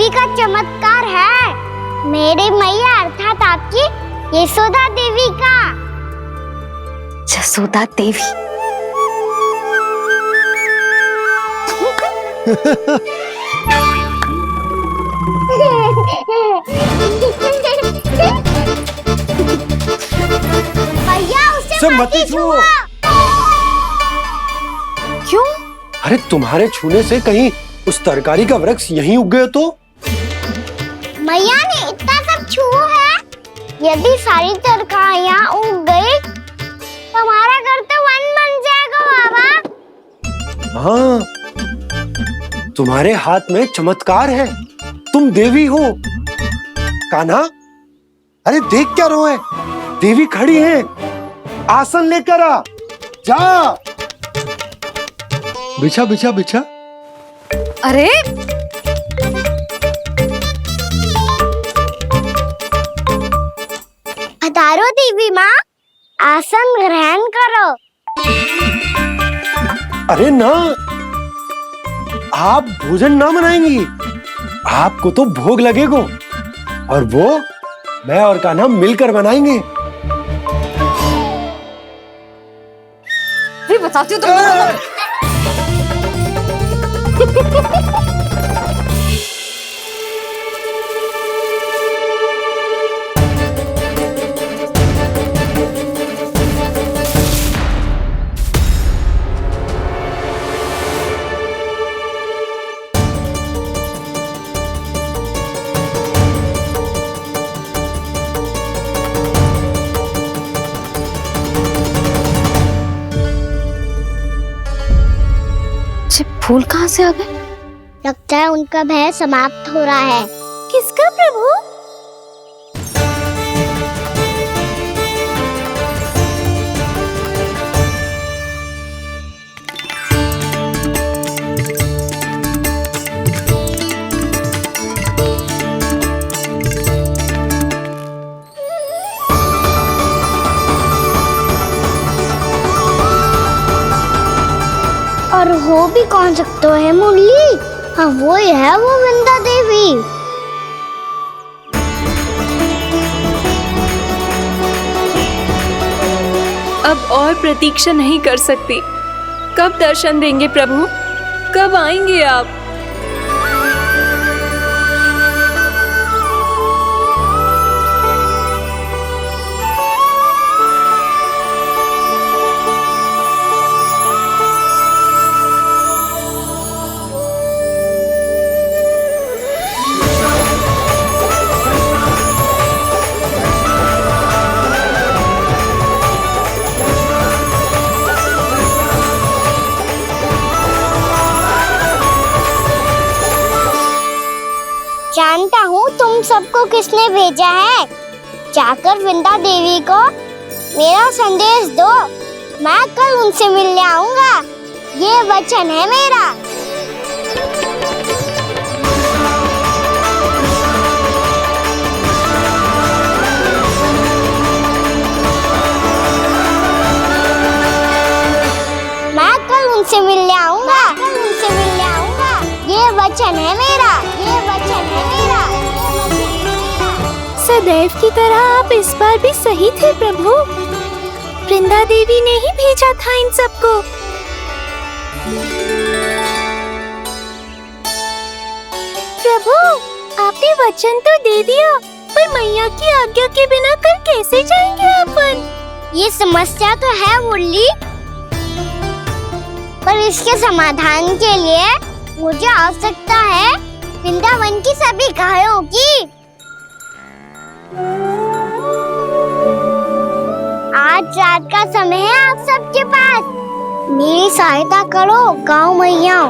देवी का चमत्कार है। मेरी मैया अर्थात आपकी यशोदा देवी का। यशोदा देवी। भैया उसे मत छुओ। क्यों? अरे तुम्हारे छूने से कहीं उस तरकारी का वृक्ष यहीं उग गए तो? मैया ने इतना सब छुआ है। यदि सारी तरकारियां उग गई तो हमारा घर तो वन बन जाएगा बाबा। हाँ, तुम्हारे हाथ में चमत्कार है। तुम देवी हो। कान्हा, अरे देख क्या रोए? देवी खड़ी है। आसन लेकर आ। जा। बिछा बिछा बिछा। अरे पधारो देवी माँ, आसन ग्रहण करो। अरे ना, आप भोजन ना बनाएंगी। आपको तो भोग लगेगा और वो मैं और कान्हा मिलकर बनाएंगे। भी बताती हूँ तुमको। फूल कहाँ से आ गए? लगता है उनका भय समाप्त हो रहा है। किसका प्रभु? और हो भी कौन सकता है मुरली? हाँ वो ही है, वो वृंदा देवी। अब और प्रतीक्षा नहीं कर सकती। कब दर्शन देंगे प्रभु? कब आएंगे आप? जानता हूँ तुम सबको किसने भेजा है। जाकर वृंदा देवी को मेरा संदेश दो। मैं कल उनसे मिलने आऊंगा। ये वचन है मेरा। मैं कल उनसे मिलने आऊंगा। ये वचन है मेरा। सदैव की तरह आप इस बार भी सही थे प्रभु। वृंदा देवी ने ही भेजा था इन सबको। प्रभु, आपने वचन तो दे दिया, पर मैया की आज्ञा के बिना कल कैसे जाएंगे अपन? ये समस्या तो है मुरली, पर इसके समाधान के लिए मुझे आवश्यकता है वृंदावन की सभी गायों की। आज रात का समय है आप सबके पास। मेरी सहायता करो गाँव मैया।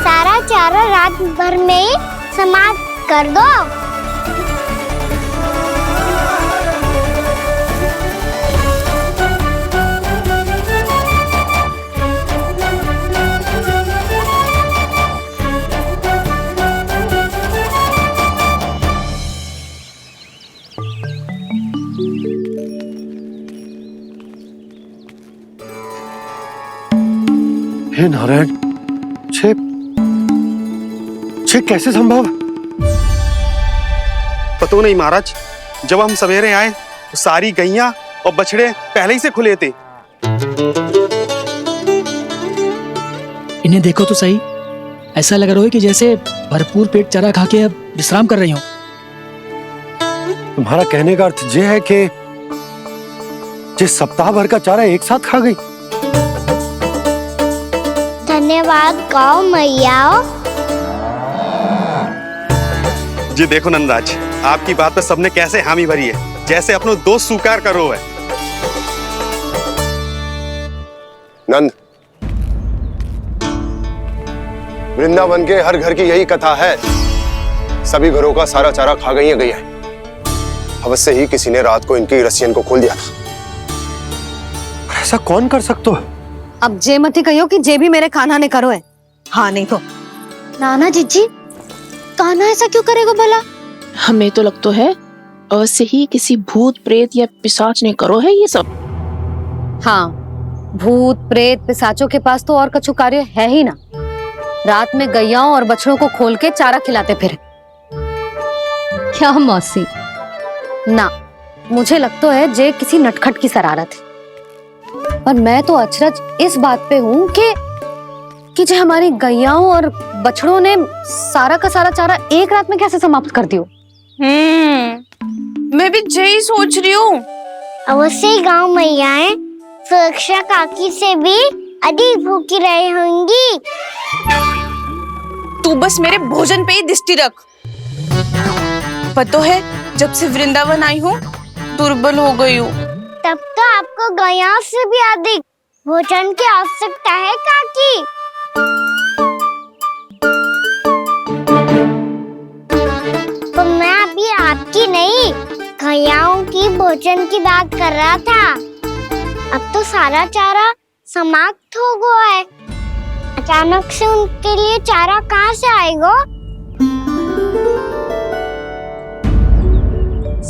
सारा चारा रात भर में ही समाप्त कर दो। हे नारायण, छे कैसे संभव? पता नहीं महाराज, जब हम सवेरे आए तो सारी गैया और बछड़े पहले ही से खुले थे। इन्हें देखो तो सही, ऐसा लग रहा है कि जैसे भरपूर पेट चारा खा के अब विश्राम कर रही हो। तुम्हारा कहने का अर्थ यह है कि जिस सप्ताह भर का चारा एक साथ खा गई। धन्यवाद गौ मैया। जी देखो नंदराज, आपकी बात पे सबने कैसे हामी भरी है, जैसे अपनो दोस्त स्वीकार करो है। नंद, वृंदावन के हर घर की यही कथा है। सभी घरों का सारा चारा खा गई है गैया। अवश्य ही किसी ने रात को इनकी रस्सियन को खोल दिया था। ऐसा कौन कर सकता है? अब जे मत ही कहियो कि जे भी मेरे कान्हा ने करो है। हाँ नहीं तो नाना जीजी, कान्हा ऐसा क्यों करेगा भला? हमें तो लगता है अवश्य ही किसी भूत प्रेत या पिशाच ने करो है ये सब। हाँ, भूत प्रेत पिशाचों के पास तो और कछु कार्य है ही ना। रात में गैयाओं और बछड़ों को खोल के चारा खिलाते फिर। क्या मौसी? ना, मुझे लगता है जे किसी नटखट की शरारत है। पर मैं तो अचरज इस बात पे हूँ कि जो हमारी गैयाओं और बछड़ों ने सारा का सारा चारा एक रात में कैसे समाप्त कर दियो। मैं भी यही सोच रही हूँ। अवश्य ही गाँव मैयाएं सुरक्षा काकी से भी अधिक भूखी रही होंगी। तू बस मेरे भोजन पे ही दृष्टि रख। पता है, जब से वृंदावन आई हूँ दुर्बल हो गई हूँ। तब तो आपको गैयाओं से भी अधिक भोजन की आवश्यकता है काकी। तो मैं अभी आपकी नहीं, गैयाओं की भोजन की बात कर रहा था। अब तो सारा चारा समाप्त हो गया है। अचानक से उनके लिए चारा कहाँ से आएगा?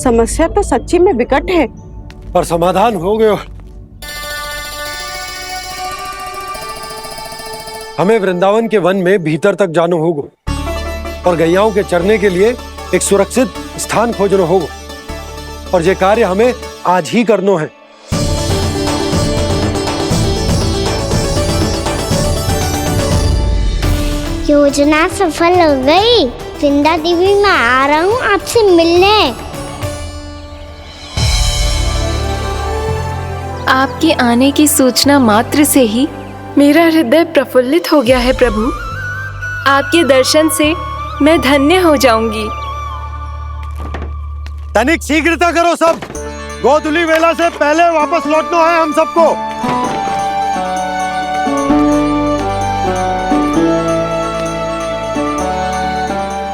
समस्या तो सच्ची में विकट है, पर समाधान हो गयो। हमें वृंदावन के वन में भीतर तक जाना होगा और गैयाओं के चरने के लिए एक सुरक्षित स्थान खोजना होगा, और ये कार्य हमें आज ही करना है। योजना सफल हो गई। वृंदा देवी, मैं आ रहा हूँ आपसे मिलने। आपके आने की सूचना मात्र से ही मेरा हृदय प्रफुल्लित हो गया है प्रभु। आपके दर्शन से मैं धन्य हो जाऊंगी। तनिक शीघ्रता करो सब, गोधुली वेला से पहले वापस लौटना है हम सबको।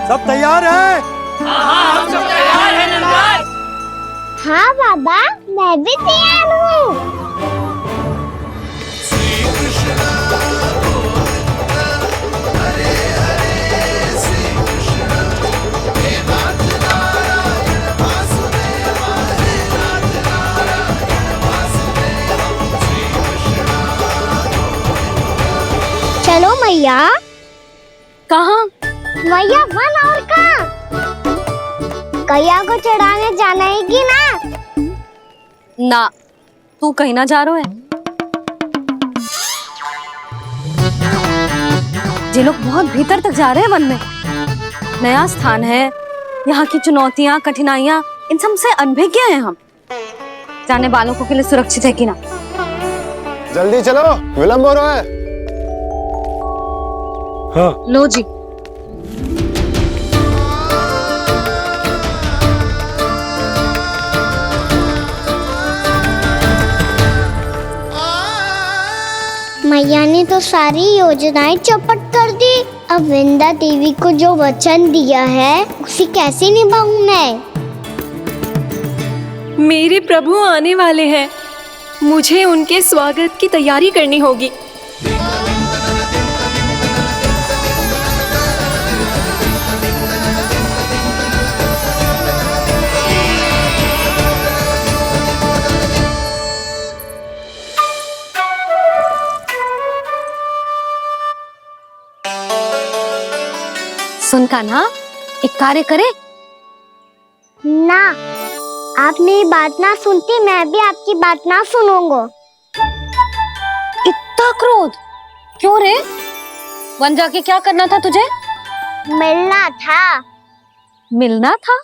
सब तैयार है? हाँ, हम सब तैयार हैं नंदराज। हाँ बाबा, मैं भी तैयार हूँ। चलो मैया। कहाँ? मैया वन और कहाँ? गैया को चढ़ाने जाना है कि ना? ना, तू कहीं ना जा रहा है। ये लोग बहुत भीतर तक जा रहे हैं वन में। नया स्थान है, यहाँ की चुनौतियाँ कठिनाइयाँ इन सब से अनभिज्ञ हैं हम। जाने वालों के लिए सुरक्षित है कि ना? जल्दी चलो, विलंब हो रहा है। हाँ। लो जी। मैया ने तो सारी योजनाएं चौपट कर दी। अब वृंदा देवी को जो वचन दिया है उसे कैसे निभाऊं मैं? मेरे प्रभु आने वाले हैं, मुझे उनके स्वागत की तैयारी करनी होगी। सुन कान्हा, एक कार्य करे। ना, आप मेरी बात ना सुनती, मैं भी आपकी बात ना सुनूंगा। इतना क्रोध क्यों रे? वन जाके क्या करना था तुझे? मिलना था। मिलना था?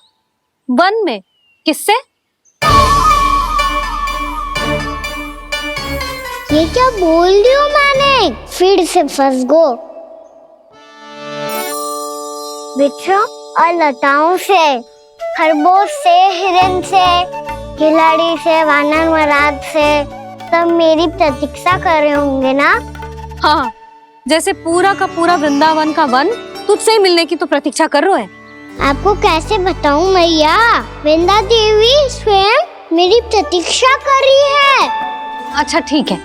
वन में? किससे? ये क्या बोल रही हूँ मैंने? फिर से फंस गो। वृक्षों और लताओं से, खरगोश से, हिरन से, खिलाड़ी से, वानर महाराज से, सब मेरी प्रतीक्षा कर रहे होंगे ना? हाँ, जैसे पूरा का पूरा वृंदावन का वन तुझसे ही मिलने की तो प्रतीक्षा कर रहा है। आपको कैसे बताऊं मैया? वृंदा देवी स्वयं मेरी प्रतीक्षा कर रही है। अच्छा ठीक है,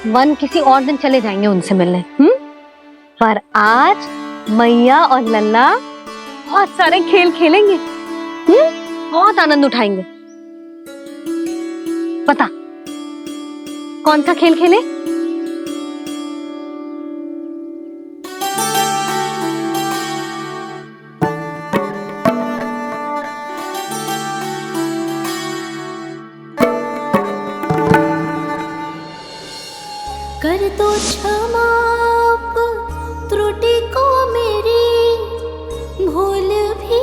वन किसी और दिन चले जाएंगे उनसे मिलने। पर आज मैया और लल्ला बहुत सारे खेल खेलेंगे। बहुत आनंद उठाएंगे। पता कौन सा खेल खेले? कर दो क्षमा त्रुटि को मेरी, भूल भी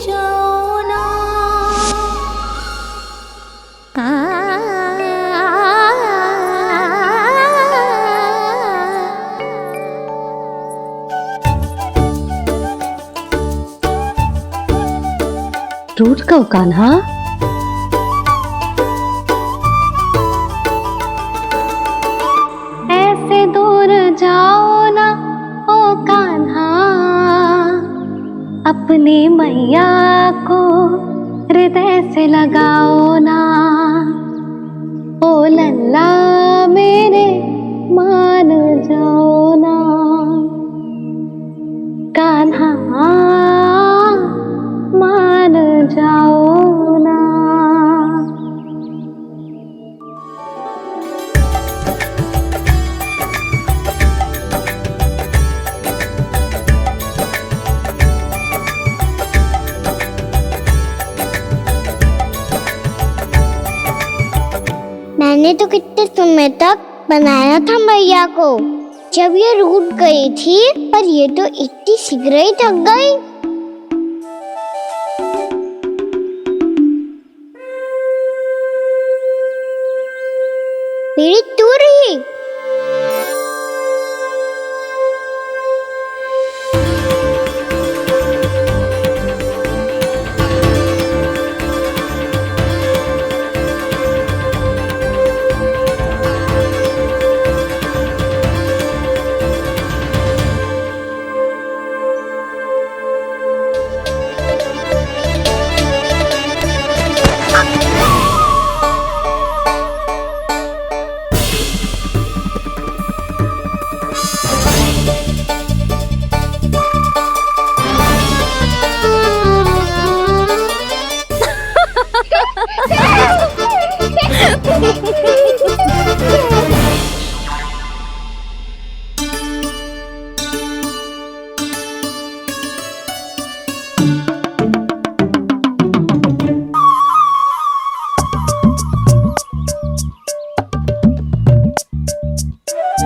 जाओ ना। रूठ को कान्हा, ऐसे दूर जाओ ना ओ कान्हा, अपनी मैया को हृदय से लगाओ ना। ओ लल्ला मेरे मान जाओ ना, कान्हा मान जाओ ना। मैंने तो कितने समय तक बनाया था मैया को, जब ये रूठ गई थी, पर ये तो इतनी शीघ्र ही थक गई। मेरी तुरही।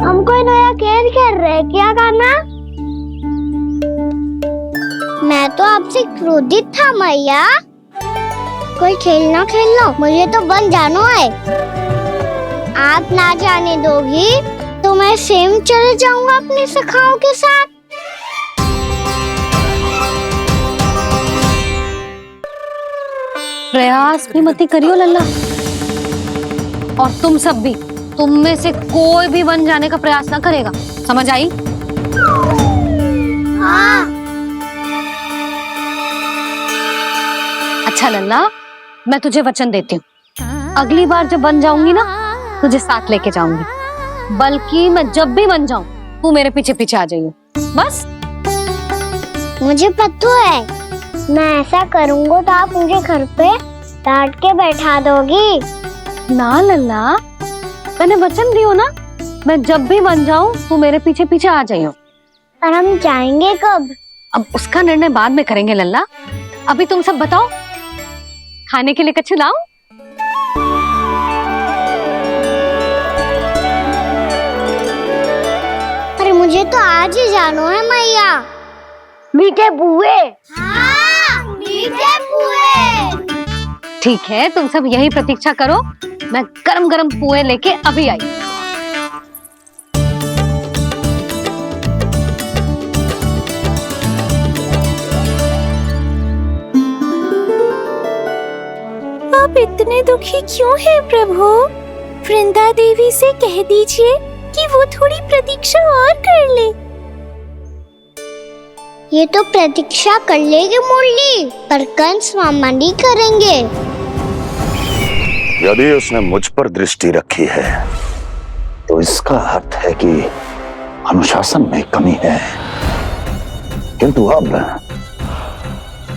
हम कोई नया खेल खेल रहे क्या करना? मैं तो आपसे क्रोधित था मैया। कोई खेलना खेल लो, मुझे तो बन जाना है। आप ना जाने दोगी तो मैं स्वयं चले जाऊंगा अपने सखाओं के साथ। प्रयास भी मत करियो लल्ला, और तुम सब भी, तुम में से कोई भी वन जाने का प्रयास ना करेगा, समझ आई? हाँ। अच्छा लल्ला, मैं तुझे वचन देती हूँ, अगली बार जब वन जाऊंगी ना, तुझे साथ लेके जाऊंगी। बल्कि मैं जब भी वन जाऊं, तू मेरे पीछे पीछे आ जाइयो, बस। मुझे पता है, मैं ऐसा करूंगा तो आप मुझे घर पे डांट के बैठा दोगी। ना लल्ला, मैंने वचन दियो ना, मैं जब भी बन जाऊं तू मेरे पीछे पीछे आ जाइयो। पर हम जाएंगे कब? अब उसका निर्णय बाद में करेंगे लल्ला। अभी तुम सब बताओ, खाने के लिए कच्छ लाऊं? पर मुझे तो आज ही जाना है मैया। मीठे पुए। हाँ, मीठे पुए। ठीक है, तुम सब यही प्रतीक्षा करो, मैं गरम गरम पुए लेके अभी आई। आप इतने दुखी क्यों हैं प्रभु? वृंदा देवी से कह दीजिए कि वो थोड़ी प्रतीक्षा और कर ले। ये तो प्रतीक्षा कर लेगी मुरली, पर कंस मामा नहीं करेंगे। यदि उसने मुझ पर दृष्टि रखी है तो इसका अर्थ है कि अनुशासन में कमी है। किंतु अब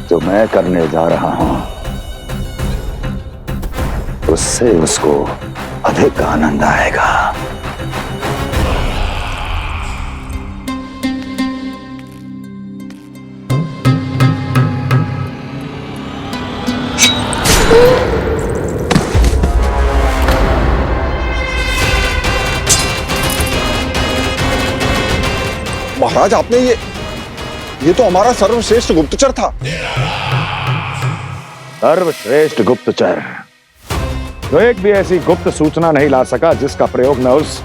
जो मैं करने जा रहा हूं उससे उसको अधिक आनंद आएगा। महाराज, आपने ये तो हमारा सर्वश्रेष्ठ गुप्तचर था। सर्वश्रेष्ठ गुप्तचर जो एक भी ऐसी गुप्त सूचना नहीं ला सका जिसका प्रयोग मैं उस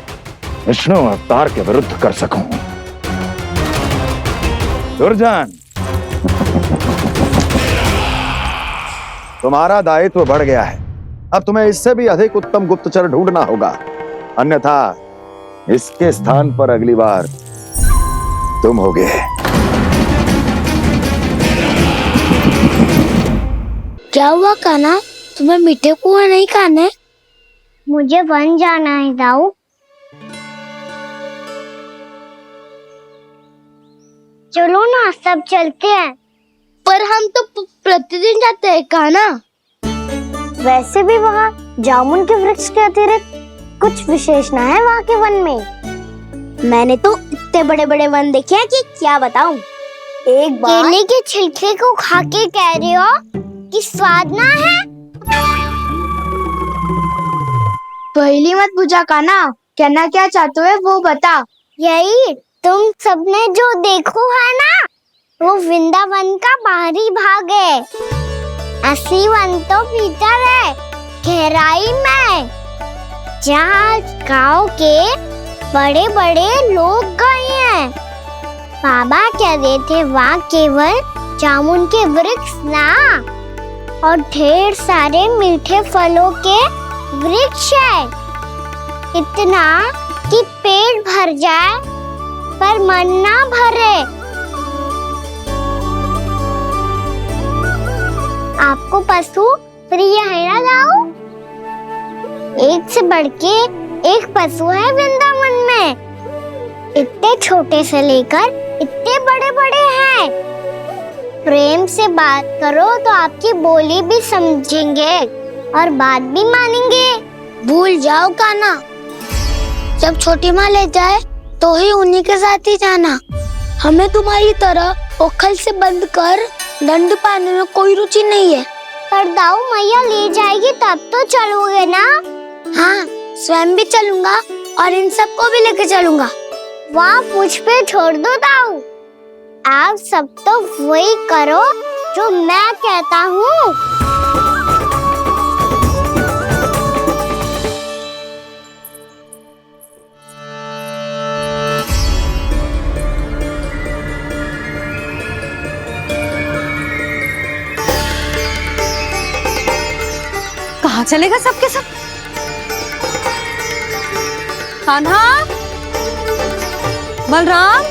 विष्णु अवतार के विरुद्ध कर सकूं। दुर्जन, तुम्हारा दायित्व बढ़ गया है। अब तुम्हें इससे भी अधिक उत्तम गुप्तचर ढूंढना होगा, अन्यथा इसके स्थान पर अगली बार तुम होगे। क्या हुआ कान्हा, तुम्हें मीठे पुए नहीं खाने? मुझे वन जाना है दाऊ। चलो ना, सब चलते हैं। पर हम तो प्रतिदिन जाते हैं कान्हा। वैसे भी वहाँ जामुन के वृक्ष के अतिरिक्त कुछ विशेष ना है वहाँ के वन में। मैंने तो इतने बड़े बड़े वन देखे हैं कि क्या बताऊं। एक बार केले के छिलके को खा के कह रहे हो कि स्वाद ना है? पहली मत पूछा कान्हा, कहना क्या चाहते हो वो बता। यही तुम सबने जो देखो है ना, वो वृंदावन का बाहरी भाग है। असली वन तो भीतर है, गहराई में, जहाँ गाँव के बड़े बड़े लोग गए हैं। बाबा कह रहे थे वहाँ केवल जामुन के वृक्ष ना, और ढेर सारे मीठे फलों के वृक्ष है। इतना कि पेट भर जाए पर मन ना भरे। आपको पशु प्रिय है ना दाऊ? एक से बढ़ के एक पशु है वृंदावन में। इतने छोटे से लेकर इतने बड़े बड़े हैं। प्रेम से बात करो तो आपकी बोली भी समझेंगे और बात भी मानेंगे। भूल जाओ कान्हा, जब छोटी माँ ले जाए तो ही उन्हीं के साथ ही जाना। हमें तुम्हारी तरह ओखल से बंद कर दंड पाने में कोई रुचि नहीं है। पर दाऊ मैया ले जाएगी तब तो चलोगे ना? हाँ, स्वयं भी चलूंगा और इन सबको भी लेके चलूंगा। वहाँ मुझ पे छोड़ दो दाऊ। आप सब तो वही करो जो मैं कहता हूँ। कहाँ चलेगा सबके सब? कान्हा, बलराम,